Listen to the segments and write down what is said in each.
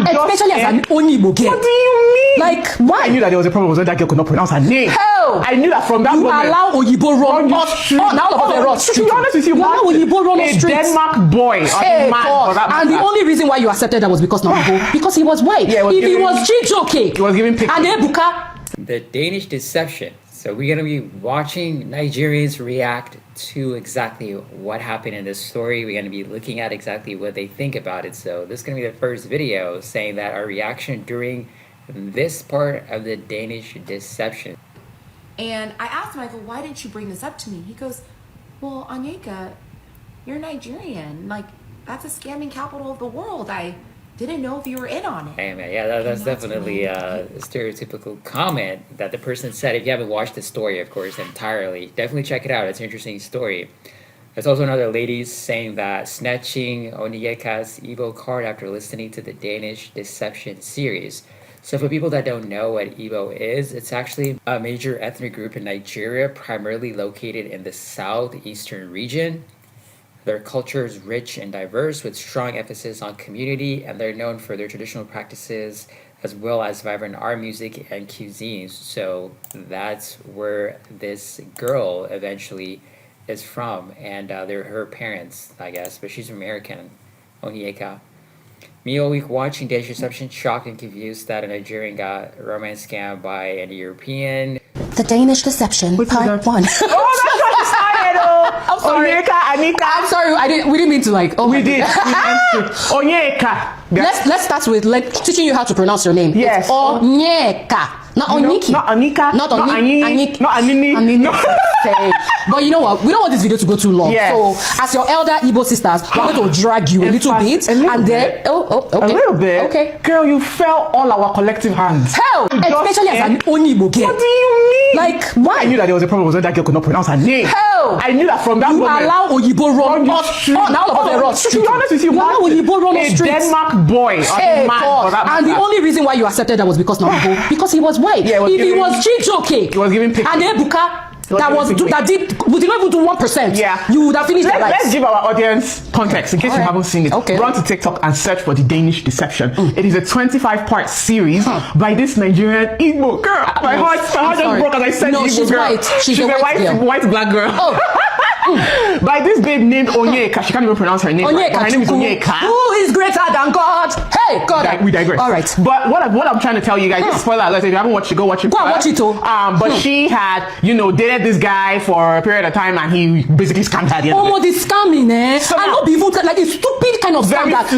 Especially as an Onyebo girl. What do you mean? Like, why? I knew that there was a problem when that girl could not pronounce her name. Hell! I knew that from that you moment. You allow Oyibo run now all of them run street. To be honest with you, you allow Oyibo run on street. Denmark boy. Hey, and the only reason why you accepted that was because because he was white. Yeah, if he was Chijoke, he was giving pictures. And Ebuka. The Danish deception. So we're going to be watching Nigerians react to exactly what happened in this story. We're going to be looking at exactly what they think about it. So this is going to be the first video saying that our reaction during this part of the Danish deception. And I asked him, I go, why didn't you bring this up to me? He goes, well, Onyeka, you're Nigerian. Like, that's a scamming capital of the world. I didn't know if you were in on it. Hey man, yeah, that's definitely a stereotypical comment that the person said. If you haven't watched the story, of course, entirely, definitely check it out. It's an interesting story. There's also another lady saying that snatching Onyeka's Igbo card after listening to the Danish Deception series. So for people that don't know what Igbo is, it's actually a major ethnic group in Nigeria, primarily located in the southeastern region. Their culture is rich and diverse with strong emphasis on community, and they're known for their traditional practices as well as vibrant art, music, and cuisines. So that's where this girl eventually is from, and they're her parents, I guess, but she's American, Onyeka. Me all week watching Danish Deception, shocked and confused that a Nigerian got romance scammed by a European. The Danish Deception, part 1. I'm sorry. Onyeka, Anika. I'm sorry, we didn't mean to like. Oh, we did. Onyeka. Let's start with teaching you how to pronounce your name. Yes. It's Onyeka. Not Onyeki. Not Anika. Not Onyeki. Not Anini. No. But you know what? We don't want this video to go too long. Yes. So, as your elder Igbo sisters, we're going to drag you a little bit. Okay. Okay. A little bit. Okay. Girl, you fell all our collective hands. Hell! Especially as an Onyebo girl. What do you mean? Like, why? I knew that there was a problem when that girl could not pronounce her name. Hell! I knew that from that moment. You allow Oyibo run now all of them run street. To be honest with you, allow Oyibo run on street. Denmark boy. Hey, and the only reason why you accepted that was because because he was white. Yeah, if he was Chijoke, he was giving pictures. And Ebuka, we did not even do 1%. Yeah, you would have finished the life. Let's give our audience context in case you haven't seen it. Okay. Run to TikTok and search for the Danish Deception. It is a 25-part series by this Nigerian Igbo girl. My heart just broke as I said no, Igbo she's girl. White. She's a white black girl. Oh. By this babe named Onyeka. She can't even pronounce her name. Onyeka. Her name is Onyeka. Who is greater than God? Hey, God. We digress. All right. But what I'm trying to tell you guys, this is spoiler alert. If you haven't watched it, go watch it. Go and watch it too. But she had, dated this guy for a period of time, and he basically scammed her at the end of it. The scamming, So and not be even like a stupid kind of scam that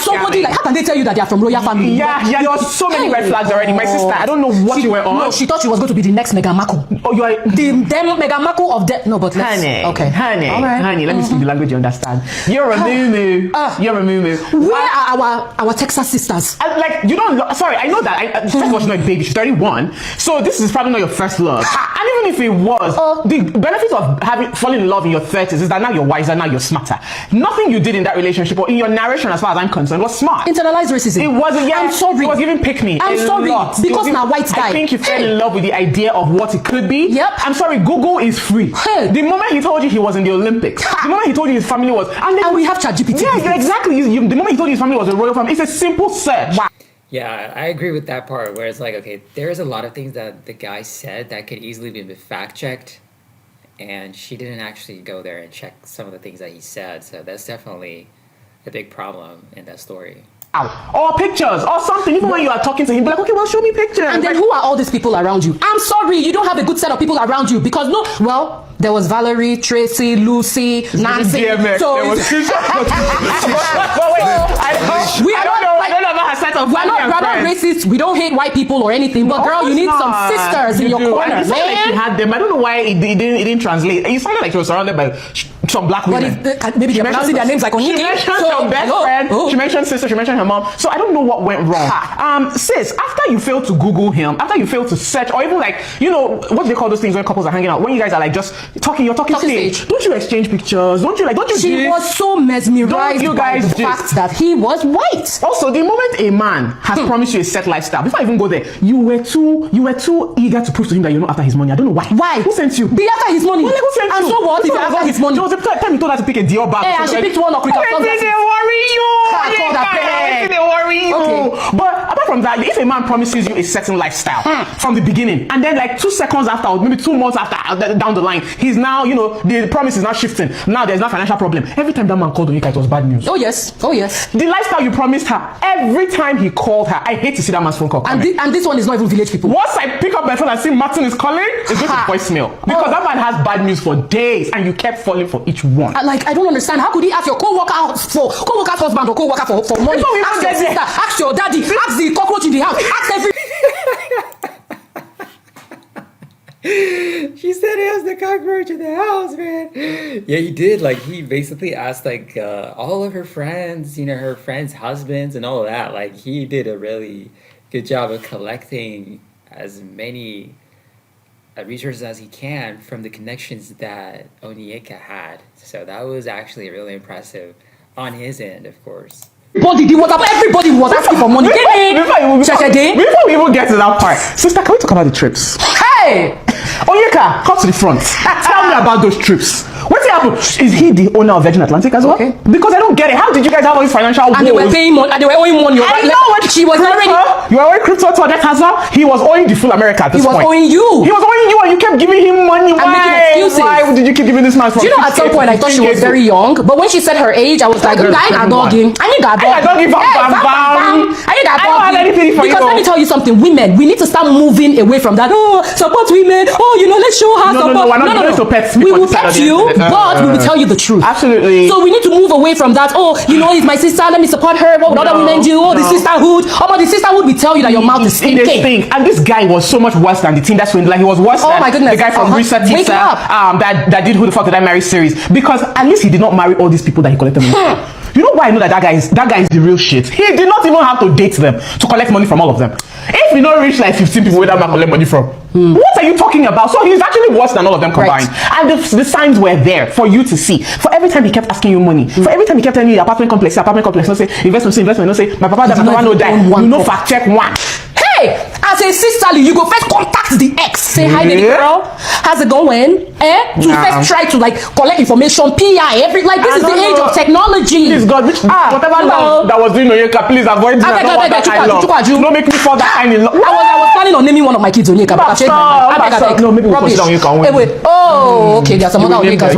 somebody scamming. Like, how can they tell you that they are from royal family? Yeah, there was so many red flags already. My sister, I don't know what you were on. No, she thought she was going to be the next Meghan Markle. Oh, you are the Meghan Markle of death. No, but let's. Honey, honey, let me speak the language you understand. You're a moo-moo. You're a moo-moo. Where are our Texas sisters? You don't. Sorry, I know that. First of all, she's not a baby. She's 31. So this is probably not your first love. And even if it was, the benefit of falling in love in your 30s is that now you're wiser, now you're smarter. Nothing you did in that relationship or in your narration, as far as I'm concerned, was smart. Internalized racism. It wasn't. Yeah, I'm sorry. It was giving pick me. I'm sorry because now white guy. I think you fell in love with the idea of what it could be. Yep. I'm sorry. Google is free. Hey. The moment he told you he was in the Olympics, the moment he told you his family was, and we have ChatGPT. Yeah, exactly. The moment he told you his family was a royal family, it's a simple search. Wow. Yeah, I agree with that part where it's like, okay, there's a lot of things that the guy said that could easily be fact checked, and she didn't actually go there and check some of the things that he said. So that's definitely a big problem in that story. Or pictures or something. Even when you are talking to him, be like, okay, well, show me pictures. And then who are all these people around you? I'm sorry, you don't have a good set of people around you because there was Valerie, Tracy, Lucy, Nancy. DMX. So there was I don't know about her set of we're not racist. We don't hate white people or anything. But girl, you need some sisters in your corner, man. Like she had them. I don't know why it didn't translate. It sounded like she was surrounded by some black women. Maybe they're pronouncing their names like Onyeka. She mentioned her best friend. She mentioned sister. She mentioned her mom. So I don't know what went wrong. Sis, after you failed to Google him, after you failed to search, or even like, what do they call those things when couples are hanging out? When you guys are like just talking, you're talking stage. Don't you exchange pictures? Don't you? She was so mesmerized by the fact that he was white. Also, the moment a man has promised you a set lifestyle, before I even go there, you were too eager to prove to him that you're not after his money. I don't know why. Why? Who sent you? Be after his money. Who sent you? And so what if you're after his money? There was the time you told her to pick a Dior bag. Hey, and she picked one of Rika. They worry you. They worry you. Okay. But apart from that, if a man promises you a certain lifestyle from the beginning, and then like 2 seconds after, or maybe 2 months after, down the line, he's now, the promise is now shifting. Now there's no financial problem. Every time that man called Onyeka, it was bad news. Oh yes. Oh yes. The lifestyle you promised her, every time he called her, I hate to see that man's phone call. And this one is not even village people. Once I pick up my phone and see Martin is calling, it's going to voicemail. Because that man has bad news for days, and you kept falling for each one. I don't understand. How could he ask your co-worker's husband or co-worker for money? Ask your sister, ask your daddy, ask the cockroach in the house, ask every... She said he has the cockroach in the house, man. Yeah, he did. Like, he basically asked, like, all of her friends, her friends' husbands and all of that. Like, he did a really good job of collecting as many resources as he can from the connections that Onyeka had. So that was actually really impressive on his end, of course. Everybody was asking for money. Before we even get to that part, sister, can we talk about the trips? Hey! Onyeka, come to the front. Tell me about those trips. What's happened? Is he the owner of Virgin Atlantic as well? Okay. Because I don't get it. How did you guys have all these financial woes? And they were paying money, and they were owing money. I know what she was already. You were owing crypto to Odette Hazard. He was owing the full America at this point. He was owing you. He was owing you, and you kept giving him money. Why did you keep giving this man? Do you know, at some point I thought she was very young, but when she said her age, I was like, I don't give because let me tell you something, women, we need to start moving away from that. Oh, support women. Oh, let's show her support. No, we're not going to pet. We will pet you, but we will tell you the truth. Absolutely. So we need to move away from that. Oh, it's my sister. Let me support her. What would other women do? Oh, the sisterhood. Oh, but the sisterhood will tell you that your mouth is stinking. And this guy was so much worse than the Tinder swindler. He was worse than the guy from Research Teacher that did Who the Fuck Did I Marry series. Because at least he did not marry all these people that he collected money. You know why I know that guy is the real shit? He did not even have to date them to collect money from all of them. If we don't reach like 15 people where that man collect money from, what are you talking about? So he's actually worse than all of them combined. Right. And the signs were there for you to see. For every time he kept asking you money, for every time he kept telling you apartment complex, no say investment, no say my papa that my papa no die. You know fact check one. Hey, as a sisterly, you go first contact the ex. Say hi, baby girl. How's it going? To first try to collect information, PI, this is the age of technology. Please God, whatever that was doing Onyeka, please avoid it. Don't make me fall that kind in love. I was planning on naming one of my kids Onyeka, but I changed my mind. No, maybe we'll consider Onyeka. Wait. Oh, okay. There's some other Onyekas.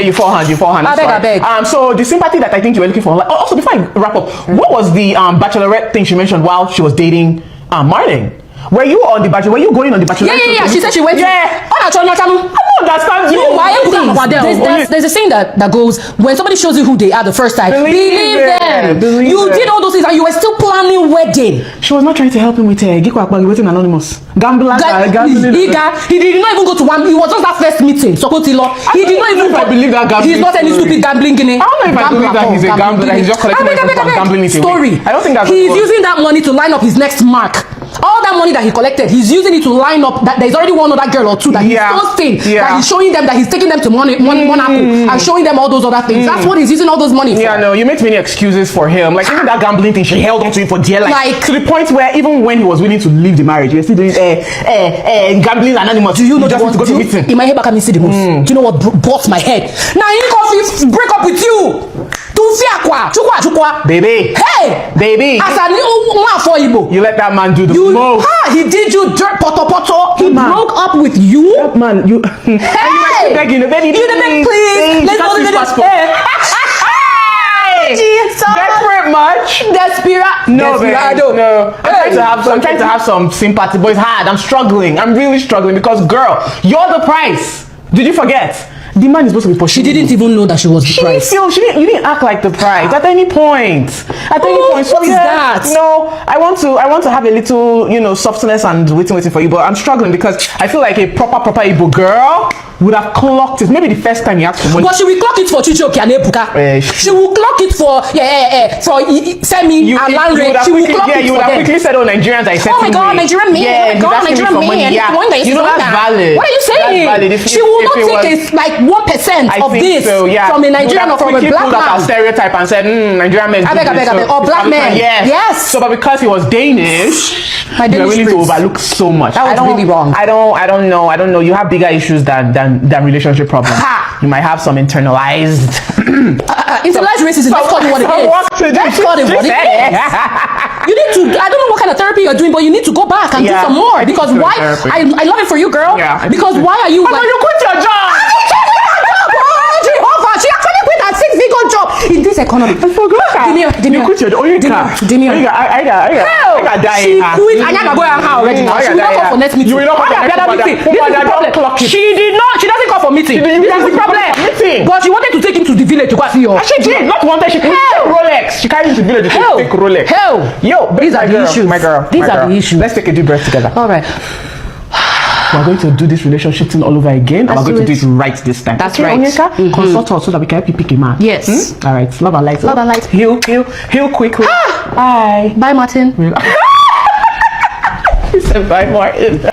You forehand. I beg. So the sympathy that I think you were looking for. Also, before I wrap up, what was the bachelorette thing she mentioned while she was dating Martin? Were you on the bachelor? Were you going on the bachelor? Yeah. She said she went. Yeah. I don't understand you. There's a saying that goes, when somebody shows you who they are the first time, believe them. You did all those things and you were still planning wedding. She was not trying to help him with waiting anonymous. Gambler. He did not even go to one. It was just that first meeting. Sokotilo. He did not even. I believe that gambling. He's not any stupid gambling guinea. I don't know if I believe that he's a gambler. He's just collecting money from gambling story. I don't think that's. He's using that money to line up his next mark. All that money that he collected, he's using it to line up that there's already one other girl or two that he's posting. That he's showing them that he's taking them to Monaco and showing them all those other things. That's what he's using all those money for. Yeah, no, you make many excuses for him. Like even that gambling thing, she held on to it for dear life. To the point where even when he was willing to leave the marriage, he was still doing gambling anonymous. Do you know just to go to meeting? In my head, I can see the most. Do you know what bust my head? Now he coffee break up with you. Baby. Hey! Baby. As an one for Igbo. You let that man do the most. He did you dirt poto. He broke up with you. That man, you. Hey! You begging, please. Let's go to the passport. Desperate much? Desperate? No, no. I'm trying to have some sympathy, but it's hard. I'm struggling. I'm really struggling because, girl, you're the price. Did you forget? The man is supposed to be pursuing. She didn't even know that she was the price. You didn't act like the price at any point. At any point. So what is that? No, I want to have a little, softness and waiting for you, but I'm struggling because I feel like a proper Igbo girl would have clocked it. Maybe the first time you asked for money. But she will clock it for Chichoki and Ebuka. She will clock it for Semi and Lanre. She will clock it for them. You would have quickly said, Nigerians are accepting. Oh my God, Nigerian men. Oh my God, Nigerian men. That's valid. What are you saying? She will not take it like 1% of this from a Nigerian or from a black man. That stereotype and said, Nigerian men. I beg. Or black men. Yes. So, but because he was Danish, my you were willing to overlook so much. That was really wrong. I don't know. You have bigger issues than relationship problems. You might have some internalized internalized racism. Let's call it what it is. Let's call it what it is. You need to. I don't know what kind of therapy you're doing, but you need to go back and do some more. Because why? I love it for you, girl. Yeah. Because why are you? But you quit your job. She actually quit a 6-figure job in this economy. I forgot. You quit your Onyeka. I got dying. She quit. Onyeka go and how already now. She will not come for next meeting. You will not come for next meeting. This is the problem. She did not. She doesn't come for meeting. That's the problem. But she wanted to take him to the village to go see her. She did. Not wanted. She carried Rolex. She carried him to the village to take Rolex. Yo, these are the issues. My girl. These are the issues. Let's take a deep breath together. All right. We're going to do this relationship thing all over again, and we're going to do it right this time. That's right. Onyeka, consult us so that we can help you pick a man. Yes. All right. Love and light. Love and light. Heal quick. Bye. Bye, Martin. He said bye, Martin.